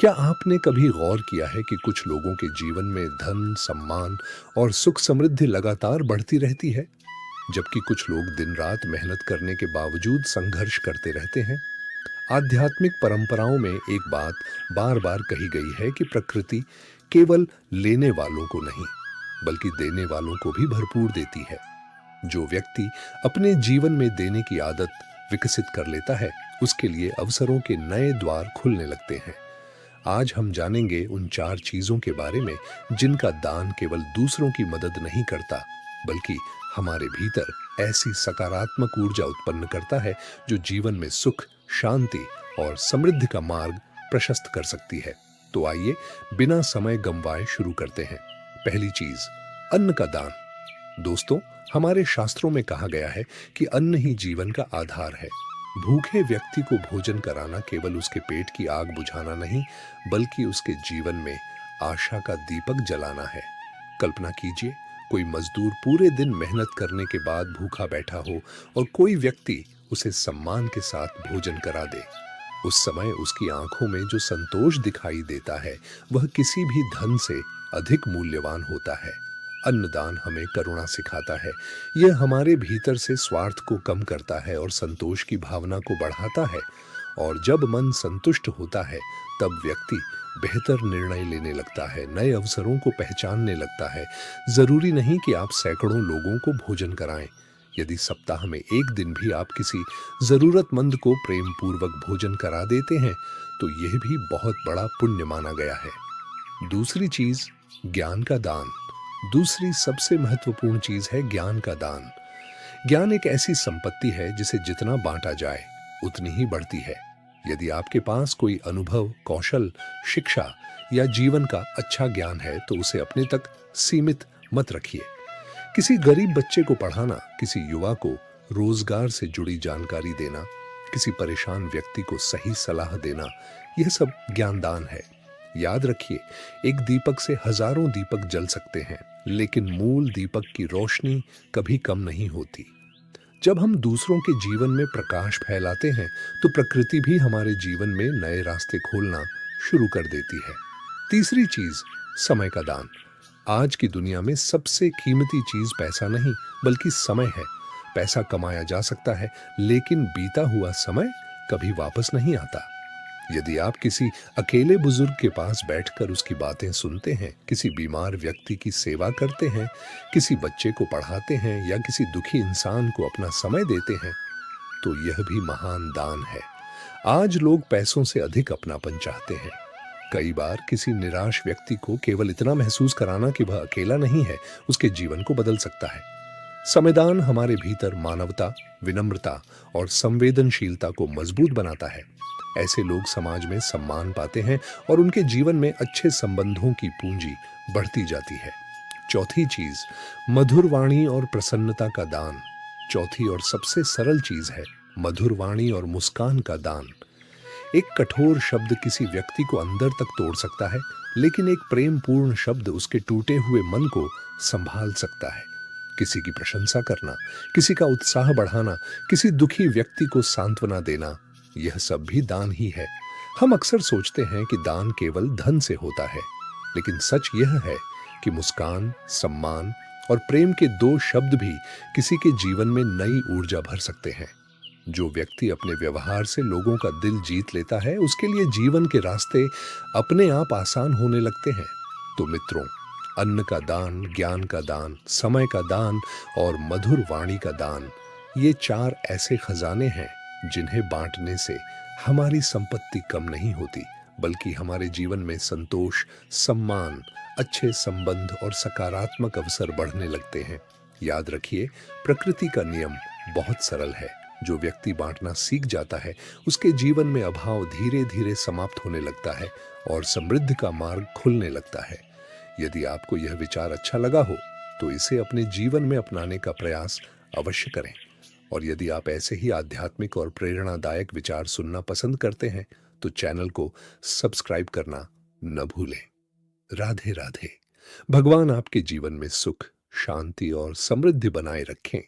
क्या आपने कभी गौर किया है कि कुछ लोगों के जीवन में धन, सम्मान और सुख समृद्धि लगातार बढ़ती रहती है, जबकि कुछ लोग दिन रात मेहनत करने के बावजूद संघर्ष करते रहते हैं? आध्यात्मिक परंपराओं में एक बात बार बार कही गई है कि प्रकृति केवल लेने वालों को नहीं, बल्कि देने वालों को भी भरपूर देती है। जो व्यक्ति अपने जीवन में देने की आदत विकसित कर लेता है, उसके लिए अवसरों के नए द्वार खुलने लगते हैं। आज हम जानेंगे उन 4 चीजों के बारे में जिनका दान केवल दूसरों की मदद नहीं करता, बल्कि हमारे भीतर ऐसी सकारात्मक ऊर्जा उत्पन्न करता है जो जीवन में सुख, शांति और समृद्धि का मार्ग प्रशस्त कर सकती है। तो आइए बिना समय गंवाए शुरू करते हैं। पहली चीज, अन्न का दान। दोस्तों, हमारे शास्त्रों में कहा गया है कि अन्न ही जीवन का आधार है। भूखे व्यक्ति को भोजन कराना केवल उसके पेट की आग बुझाना नहीं, बल्कि उसके जीवन में आशा का दीपक जलाना है। कल्पना कीजिए, कोई मजदूर पूरे दिन मेहनत करने के बाद भूखा बैठा हो और कोई व्यक्ति उसे सम्मान के साथ भोजन करा दे। उस समय उसकी आंखों में जो संतोष दिखाई देता है, वह किसी भी धन से अधिक मूल्यवान होता है। अन्नदान हमें करुणा सिखाता है। यह हमारे भीतर से स्वार्थ को कम करता है और संतोष की भावना को बढ़ाता है। और जब मन संतुष्ट होता है, तब व्यक्ति बेहतर निर्णय लेने लगता है, नए अवसरों को पहचानने लगता है। जरूरी नहीं कि आप सैकड़ों लोगों को भोजन कराएं। यदि सप्ताह में एक दिन भी आप किसी जरूरतमंद को प्रेम पूर्वक भोजन करा देते हैं, तो यह भी बहुत बड़ा पुण्य माना गया है। दूसरी चीज, ज्ञान का दान। दूसरी सबसे महत्वपूर्ण चीज है ज्ञान का दान। ज्ञान एक ऐसी संपत्ति है जिसे जितना बांटा जाए उतनी ही बढ़ती है। यदि आपके पास कोई अनुभव, कौशल, शिक्षा या जीवन का अच्छा ज्ञान है, तो उसे अपने तक सीमित मत रखिए। किसी गरीब बच्चे को पढ़ाना, किसी युवा को रोजगार से जुड़ी जानकारी देना, किसी परेशान व्यक्ति को सही सलाह देना, यह सब ज्ञानदान है। याद रखिए, एक दीपक से हजारों दीपक जल सकते हैं, लेकिन मूल दीपक की रोशनी कभी कम नहीं होती। जब हम दूसरों के जीवन में प्रकाश फैलाते हैं, तो प्रकृति भी हमारे जीवन में नए रास्ते खोलना शुरू कर देती है। तीसरी चीज, समय का दान। आज की दुनिया में सबसे कीमती चीज पैसा नहीं, बल्कि समय है। पैसा कमाया जा सकता है, लेकिन बीता हुआ समय कभी वापस नहीं आता। यदि आप किसी अकेले बुजुर्ग के पास बैठकर उसकी बातें सुनते हैं, किसी बीमार व्यक्ति की सेवा करते हैं, किसी बच्चे को पढ़ाते हैं या किसी दुखी इंसान को अपना समय देते हैं, तो यह भी महान दान है। आज लोग पैसों से अधिक अपनापन चाहते हैं। कई बार किसी निराश व्यक्ति को केवल इतना महसूस कराना कि वह अकेला नहीं है, उसके जीवन को बदल सकता है। समयदान हमारे भीतर मानवता, विनम्रता और संवेदनशीलता को मजबूत बनाता है। ऐसे लोग समाज में सम्मान पाते हैं और उनके जीवन में अच्छे संबंधों की पूंजी बढ़ती जाती है। चौथी चीज, मधुर वाणी और प्रसन्नता का दान। चौथी और सबसे सरल चीज है मधुर वाणी और मुस्कान का दान। एक कठोर शब्द किसी व्यक्ति को अंदर तक तोड़ सकता है, लेकिन एक प्रेम पूर्ण शब्द उसके टूटे हुए मन को संभाल सकता है। किसी की प्रशंसा करना, किसी का उत्साह बढ़ाना, किसी दुखी व्यक्ति को सांत्वना देना, यह सब भी दान ही है। हम अक्सर सोचते हैं कि दान केवल धन से होता है, लेकिन सच यह है कि मुस्कान, सम्मान और प्रेम के 2 शब्द भी किसी के जीवन में नई ऊर्जा भर सकते हैं। जो व्यक्ति अपने व्यवहार से लोगों का दिल जीत लेता है, उसके लिए जीवन के रास्ते अपने आप आसान होने लगते हैं। तो मित्रों, अन्न का दान, ज्ञान का दान, समय का दान और मधुर वाणी का दान, ये 4 ऐसे खजाने हैं जिन्हें बांटने से हमारी संपत्ति कम नहीं होती, बल्कि हमारे जीवन में संतोष, सम्मान, अच्छे संबंध और सकारात्मक अवसर बढ़ने लगते हैं। याद रखिए, प्रकृति का नियम बहुत सरल है। जो व्यक्ति बांटना सीख जाता है, उसके जीवन में अभाव धीरे धीरे समाप्त होने लगता है और समृद्धि का मार्ग खुलने लगता है। यदि आपको यह विचार अच्छा लगा हो, तो इसे अपने जीवन में अपनाने का प्रयास अवश्य करें। और यदि आप ऐसे ही आध्यात्मिक और प्रेरणादायक विचार सुनना पसंद करते हैं, तो चैनल को सब्सक्राइब करना न भूलें। राधे राधे। भगवान आपके जीवन में सुख, शांति और समृद्धि बनाए रखें।